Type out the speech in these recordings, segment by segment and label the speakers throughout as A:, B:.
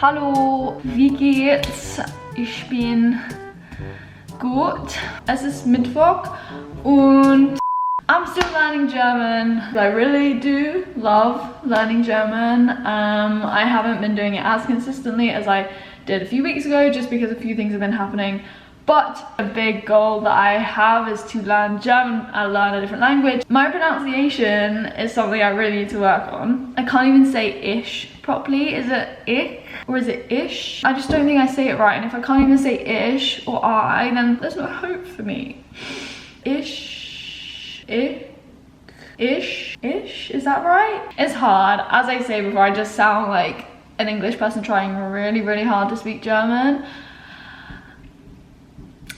A: Hallo, wie geht's? Ich bin gut. Es ist Mittwoch und I'm still learning German. I really do love learning German. I haven't been doing it as consistently as I did a few weeks ago just because a few things have been happening. But a big goal that I have is to learn German and learn a different language. My pronunciation is something I really need to work on. I can't even say ish properly. Is it ich or is it ish? I just don't think I say it right, and if I can't even say ish or I, then there's no hope for me. Ish, ish, is that right? It's hard. As I say before, I just sound like an English person trying really, really hard to speak German.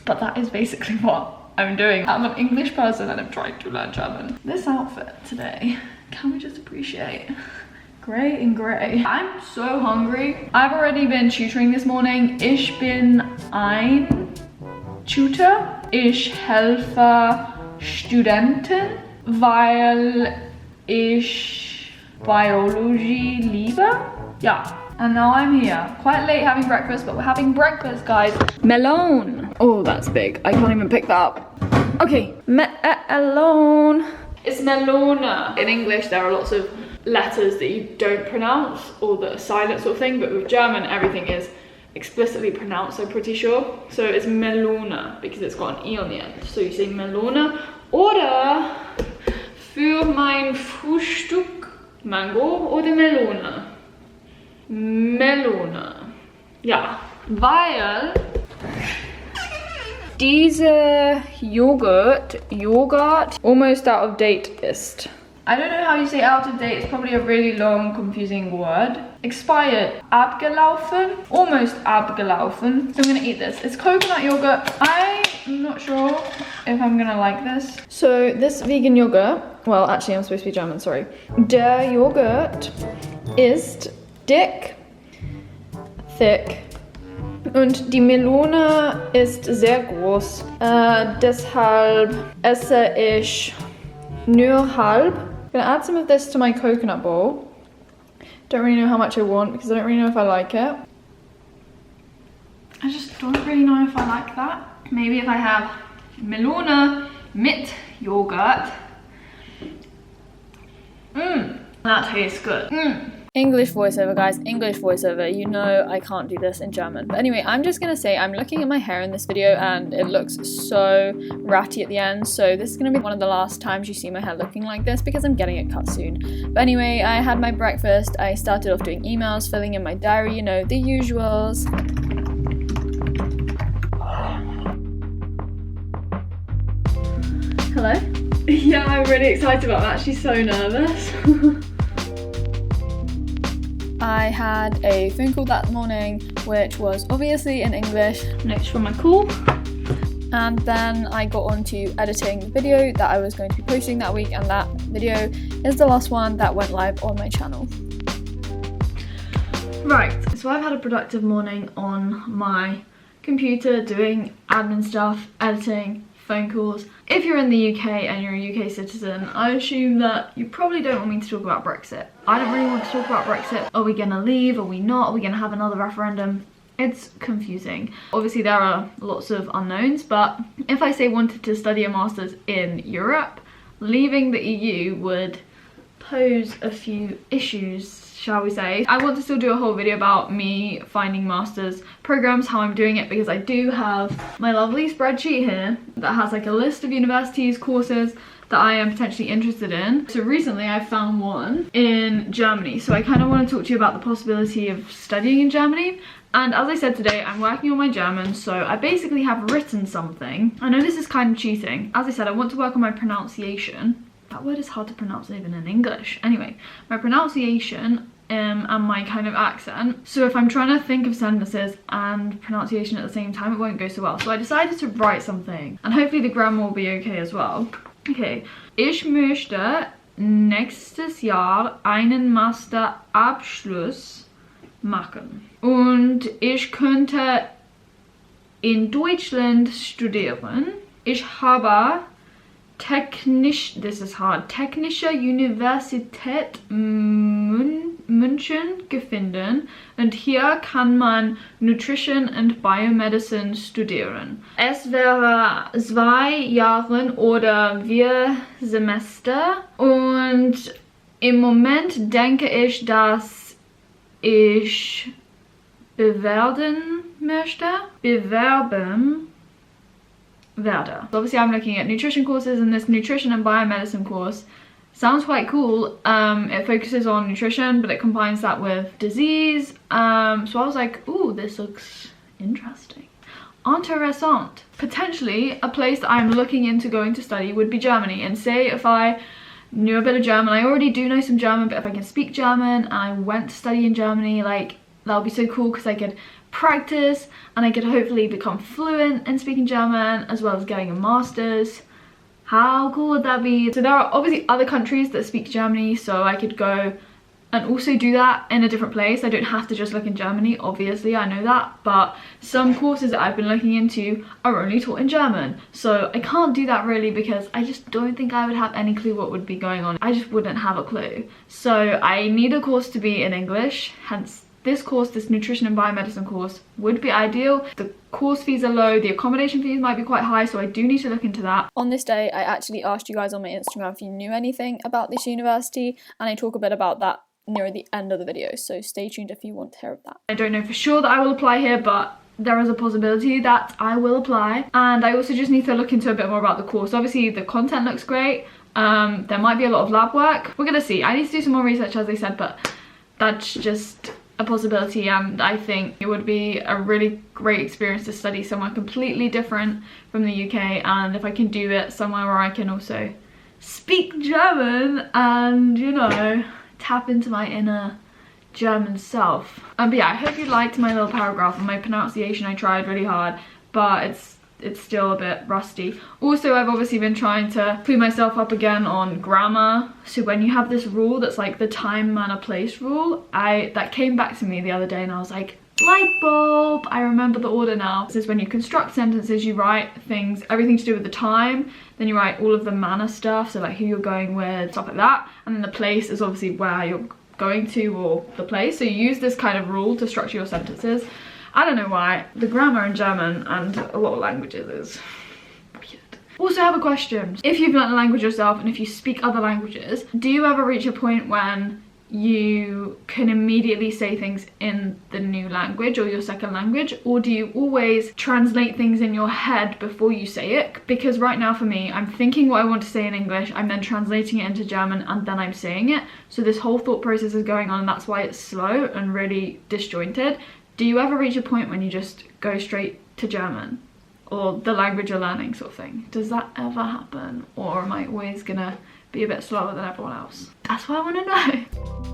A: But that is basically what I'm doing. I'm an English person and I'm trying to learn German. This outfit today, can we just appreciate? Grey and grey. I'm so hungry. I've already been tutoring this morning. Ich bin ein Tutor. Ich helfe Studenten, weil ich Biology liebe. Yeah. And now I'm here, quite late having breakfast, but we're having breakfast, guys. Melon. Oh, that's big. I can't even pick that up. Okay, melon. It's melona. In English, there are lots of letters that you don't pronounce or that are silent sort of thing, but with German, everything is explicitly pronounced, I'm pretty sure. So it's melona because it's got an E on the end. So you say melona. Oder für mein Frühstück Mango oder Melone. Melone. Ja, weil diese Joghurt almost out of date ist. I don't know how you say out of date. It's probably a really long, confusing word. Expired. Abgelaufen. Almost abgelaufen. So I'm gonna eat this. It's coconut yogurt. I'm not sure if I'm gonna like this. So this vegan yogurt, well, actually I'm supposed to be German, sorry. Der Joghurt ist dick, thick, und die Melone ist sehr groß. Deshalb esse ich nur halb. I'm gonna add some of this to my coconut bowl. Don't really know how much I want because I don't really know if I like it. I just don't really know if I like that. Maybe if I have Melone mit Yogurt. That tastes good.
B: English voiceover, guys, English voiceover. You know I can't do this in German. But anyway, I'm just gonna say I'm looking at my hair in this video and it looks so ratty at the end. So this is gonna be one of the last times you see my hair looking like this because I'm getting it cut soon. But anyway, I had my breakfast. I started off doing emails, filling in my diary, you know, the usuals.
A: Hello? Yeah, I'm really excited about that. She's so nervous.
B: I had a phone call that morning, which was obviously in English.
A: Next for my call.
B: And then I got on to editing the video that I was going to be posting that week, and that video is the last one that went live on my channel.
A: Right, so I've had a productive morning on my computer doing admin stuff, editing, phone calls. If you're in the UK and you're a UK citizen, I assume that you probably don't want me to talk about Brexit. I don't really want to talk about Brexit. Are we gonna leave? Are we not? Are we gonna have another referendum? It's confusing. Obviously there are lots of unknowns, but if I say wanted to study a master's in Europe, leaving the EU would pose a few issues, shall we say. I want to still do a whole video about me finding master's programs, how I'm doing it, because I do have my lovely spreadsheet here that has like a list of universities, courses that I am potentially interested in. So recently I found one in Germany, so I kind of want to talk to you about the possibility of studying in Germany. And as I said today, I'm working on my German, so I basically have written something. I know this is kind of cheating. As I said, I want to work on my pronunciation. That word is hard to pronounce even in English. Anyway, my pronunciation and my kind of accent. So if I'm trying to think of sentences and pronunciation at the same time, it won't go so well. So I decided to write something, and hopefully the grammar will be okay as well. Okay. Ich möchte nächstes Jahr einen Masterabschluss machen. Und ich könnte in Deutschland studieren. Ich habe Technische Universität München München gefunden und hier kann man Nutrition and Biomedicine studieren. Es wäre 2 Jahre oder 4 Semester und im Moment denke ich, dass ich bewerben werde. So obviously I'm looking at nutrition courses, and this nutrition and biomedicine course sounds quite cool. It focuses on nutrition, but it combines that with disease. So I was like, ooh, this looks interesting. Interessant. Potentially, a place that I'm looking into going to study would be Germany. And say if I knew a bit of German, I already do know some German, but if I can speak German and I went to study in Germany, like, that would be so cool because I could practice and I could hopefully become fluent in speaking German as well as getting a master's. How cool would that be? So there are obviously other countries that speak Germany, so I could go and also do that in a different place. I don't have to just look in Germany, obviously, I know that, but some courses that I've been looking into are only taught in German, so I can't do that really because I just don't think I would have any clue what would be going on. I just wouldn't have a clue. So I need a course to be in English, hence this course, this nutrition and biomedicine course, would be ideal. The course fees are low, the accommodation fees might be quite high, so I do need to look into that.
B: On this day, I actually asked you guys on my Instagram if you knew anything about this university, and I talk a bit about that near the end of the video, so stay tuned if you want to hear of that.
A: I don't know for sure that I will apply here, but there is a possibility that I will apply. And I also just need to look into a bit more about the course. Obviously the content looks great, there might be a lot of lab work, we're gonna see. I need to do some more research, as I said, but that's just a possibility, and I think it would be a really great experience to study somewhere completely different from the UK, and if I can do it somewhere where I can also speak German and, you know, tap into my inner German self. But yeah, I hope you liked my little paragraph on my pronunciation. I tried really hard, but it's still a bit rusty. Also, I've obviously been trying to clean myself up again on grammar. So when you have this rule that's like the time, manner, place rule, that came back to me the other day and I was like, light bulb, I remember the order now. This is when you construct sentences, you write things, everything to do with the time, then you write all of the manner stuff, so like who you're going with, stuff like that, and then the place is obviously where you're going to or the place. So you use this kind of rule to structure your sentences. I don't know why. The grammar in German and a lot of languages is weird. Also, I have a question. If you've learned a language yourself and if you speak other languages, do you ever reach a point when you can immediately say things in the new language or your second language, or do you always translate things in your head before you say it? Because right now for me, I'm thinking what I want to say in English, I'm then translating it into German, and then I'm saying it. So this whole thought process is going on, and that's why it's slow and really disjointed. Do you ever reach a point when you just go straight to German or the language you're learning sort of thing? Does that ever happen, or am I always gonna be a bit slower than everyone else? That's what I want to know.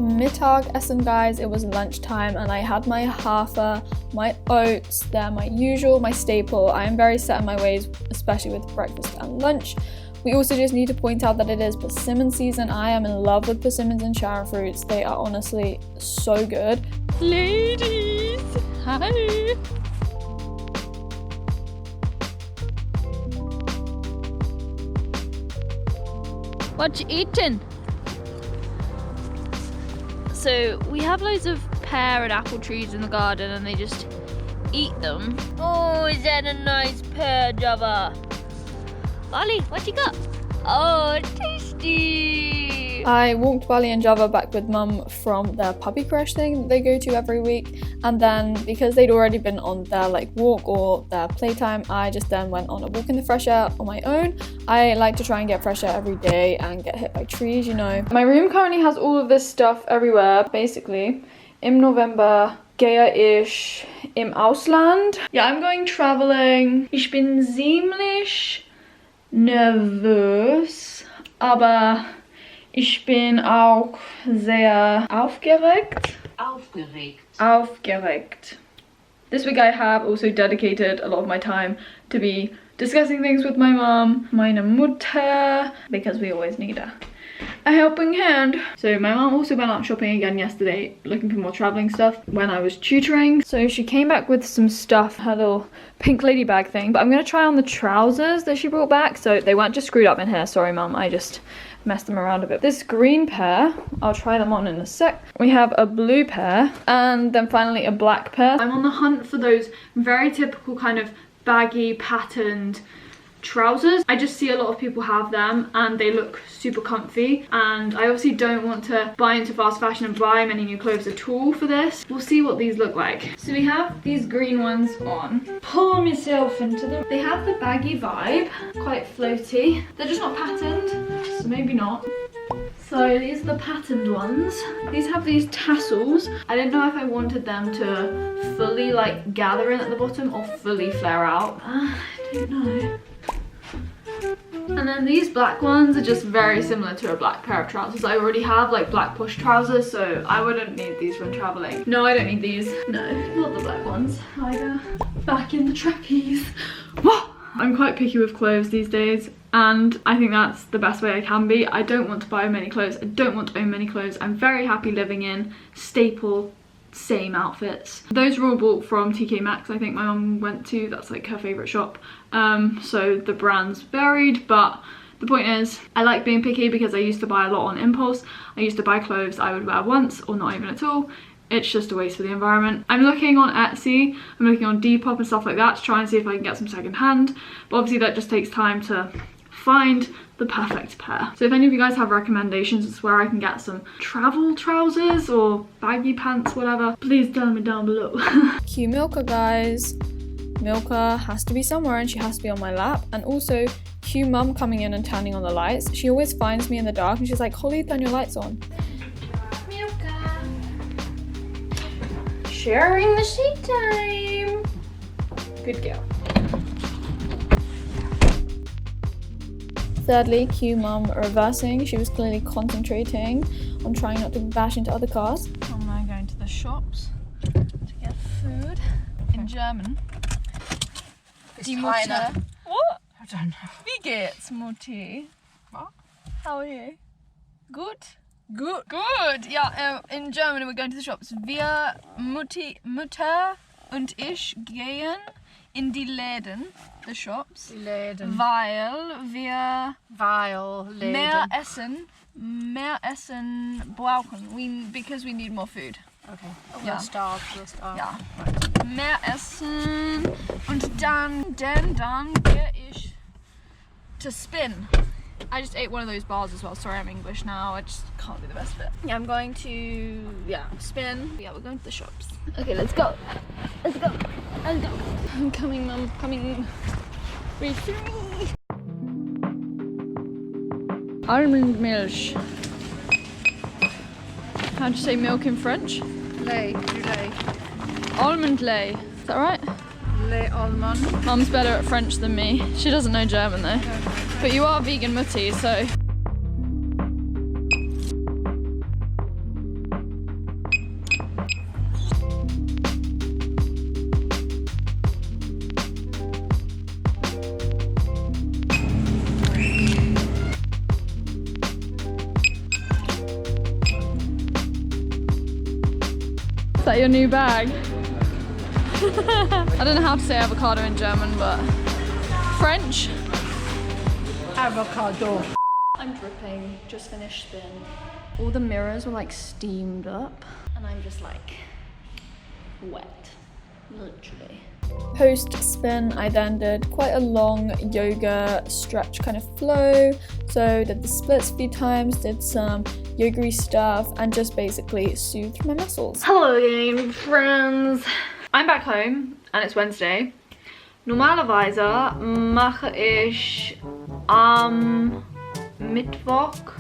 B: Mittagessen, guys, it was lunchtime and I had my Hafer, my oats, they're my usual, my staple. I am very set in my ways, especially with breakfast and lunch. We also just need to point out that it is persimmon season. I am in love with persimmons and Sharon fruits. They are honestly so good. Ladies, hi! What you eating? So we have loads of pear and apple trees in the garden and they just eat them. Oh, is that a nice pear, Java? Bali, what you got? Oh, tasty! I walked Bali and Java back with mum from their puppy crash thing that they go to every week, and then because they'd already been on their like walk or their playtime, I just then went on a walk in the fresh air on my own. I like to try and get fresh air every day and get hit by trees, you know. My room currently has all of this stuff everywhere, basically. Im November gehe ich im Ausland. Yeah, I'm going traveling. Ich bin ziemlich nervös, aber ich bin auch sehr aufgeregt. Aufgeregt. This week I have also dedicated a lot of my time to be discussing things with my mom, meine Mutter, because we always need a helping hand. So my mom also went out shopping again yesterday, looking for more traveling stuff when I was tutoring. So she came back with some stuff, her little pink lady bag thing, but I'm gonna try on the trousers that she brought back. So they weren't just screwed up in here, sorry mum, I just mess them around a bit. This green pair, I'll try them on in a sec. We have a blue pair and then finally a black pair. I'm on the hunt for those very typical kind of baggy patterned trousers. I just see a lot of people have them and they look super comfy, and I obviously don't want to buy into fast fashion and buy many new clothes at all for this. We'll see what these look like. So we have these green ones on. Pull myself into them. They have the baggy vibe, quite floaty. They're just not patterned, so maybe not. So these are the patterned ones. These have these tassels. I didn't know if I wanted them to fully like gather in at the bottom or fully flare out. I don't know. And then these black ones are just very similar to a black pair of trousers. I already have like black push trousers, so I wouldn't need these when traveling. No, I don't need these. No, not the black ones either. Back in the trapeze. I'm quite picky with clothes these days, and I think that's the best way I can be. I don't want to buy many clothes. I don't want to own many clothes. I'm very happy living in staple same outfits. Those were all bought from TK Maxx. I think my mum went to, that's like her favourite shop. So the brands varied, but the point is I like being picky because I used to buy a lot on impulse. I used to buy clothes I would wear once or not even at all. It's just a waste for the environment. I'm looking on Etsy, I'm looking on Depop and stuff like that to try and see if I can get some second hand, but obviously that just takes time to find the perfect pair. So if any of you guys have recommendations as where I can get some travel trousers or baggy pants, whatever, please tell me down below. Cue Milka, guys. Milka has to be somewhere and she has to be on my lap. And also cue mum coming in and turning on the lights. She always finds me in the dark and she's like, Holly, turn your lights on. Milka. Sharing the sheet time. Good girl. Thirdly, cue mum reversing. She was clearly concentrating on trying not to bash into other cars. I'm now going to the shops to get food. In German. Die Mutter. What? I don't know. Wie geht's, Mutti? What? How are you? Good? Good. Good. Yeah, in German we're going to the shops. Wir, Mutter und ich gehen in die Läden, the shops, die Läden, weil wir mehr Essen brauchen, because we need more food. Okay. We'll start. Ja. Right. Mehr Essen und dann gehe ich to spin. I just ate one of those bars as well. Sorry, I'm English now. I just can't do the rest of it. Yeah, I'm going to, spin. Yeah, we're going to the shops. Okay, let's go. Let's go. Let's go. I'm coming, Mum. Coming. 3, 3. Almond milk. How'd you say milk in French? Lait. Du lait. Almond lait. Is that right? Lait almond. Mum's better at French than me. She doesn't know German though. Okay. But you are vegan mutti, so. Is that your new bag? I don't know how to say avocado in German, but French? Avocado. I'm dripping, just finished spin. All the mirrors were like steamed up and I'm just like wet, literally. Post spin, I then did quite a long yoga stretch kind of flow. So did the splits a few times, did some yoga-y stuff and just basically soothed my muscles. Hello again, friends. I'm back home and it's Wednesday. Normalerweise mache ich am Mittwoch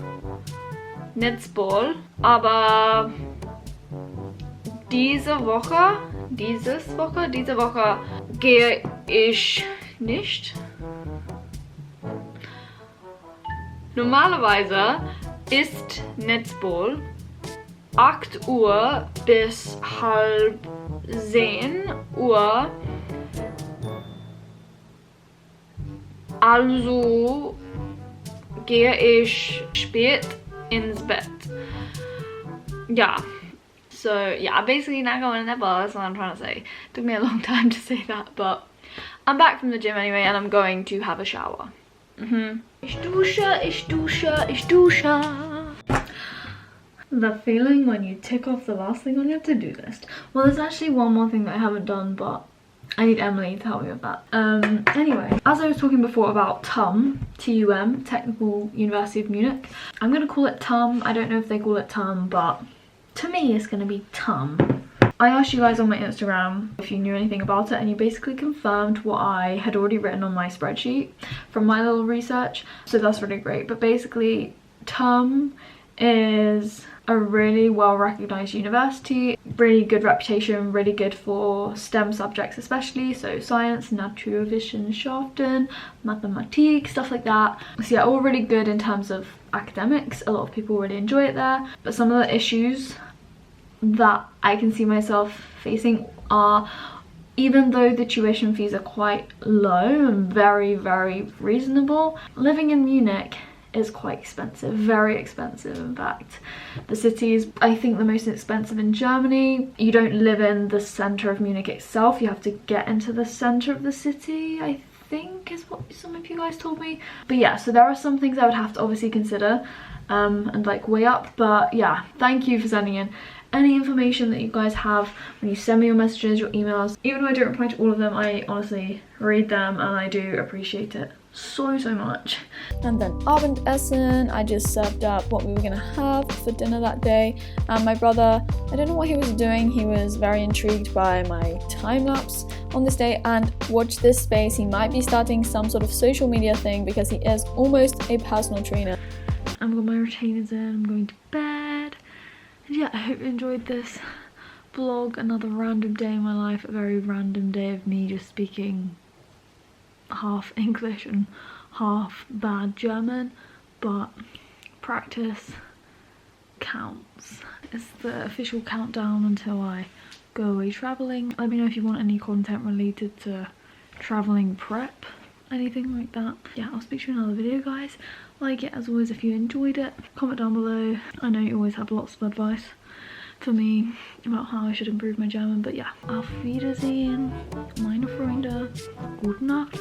B: Netzball, aber diese Woche gehe ich nicht. Normalerweise ist Netzball 8 Uhr bis halb 10 Uhr. Also gehe ich spät ins Bett. Yeah. So yeah, basically not going in that ball, that's what I'm trying to say. Took me a long time to say that, but I'm back from the gym anyway and I'm going to have a shower.
A: Ich dusche. The feeling when you tick off the last thing on your to-do list. Well, there's actually one more thing that I haven't done, but I need Emily to help me with that. Anyway, as I was talking before about TUM, T-U-M, Technical University of Munich, I'm gonna call it TUM. I don't know if they call it TUM, but to me it's gonna be TUM. I asked you guys on my Instagram if you knew anything about it, and you basically confirmed what I had already written on my spreadsheet from my little research, so that's really great. But basically, TUM is a really well recognized university, really good reputation, really good for STEM subjects especially, so science, Naturwissenschaften, Mathematik, stuff like that. So yeah, all really good in terms of academics. A lot of people really enjoy it there, but some of the issues that I can see myself facing are, even though the tuition fees are quite low and very, very reasonable, living in Munich is quite expensive, very expensive in fact. The city is, I think, the most expensive in Germany. You don't live in the centre of Munich itself, you have to get into the centre of the city, I think is what some of you guys told me. But yeah, so there are some things I would have to obviously consider and like weigh up. But yeah, thank you for sending in any information that you guys have when you send me your messages, your emails. Even though I don't reply to all of them, I honestly read them and I do appreciate it so much.
B: And then Abendessen, I just served up what we were gonna have for dinner that day. And my brother, I don't know what he was doing, he was very intrigued by my time lapse on this day. And watch this space, he might be starting some sort of social media thing because he is almost a personal trainer.
A: I've got my retainers in, I'm going to bed. And yeah, I hope you enjoyed this vlog, another random day in my life, a very random day of me just speaking half English and half bad German, but practice counts. It's the official countdown until I go away travelling. Let me know if you want any content related to travelling prep, anything like that. Yeah, I'll speak to you in another video, guys. Like it as always if you enjoyed it. Comment down below. I know you always have lots of advice for me about how I should improve my German, but yeah. Auf Wiedersehen, meine Freunde. Gute Nacht.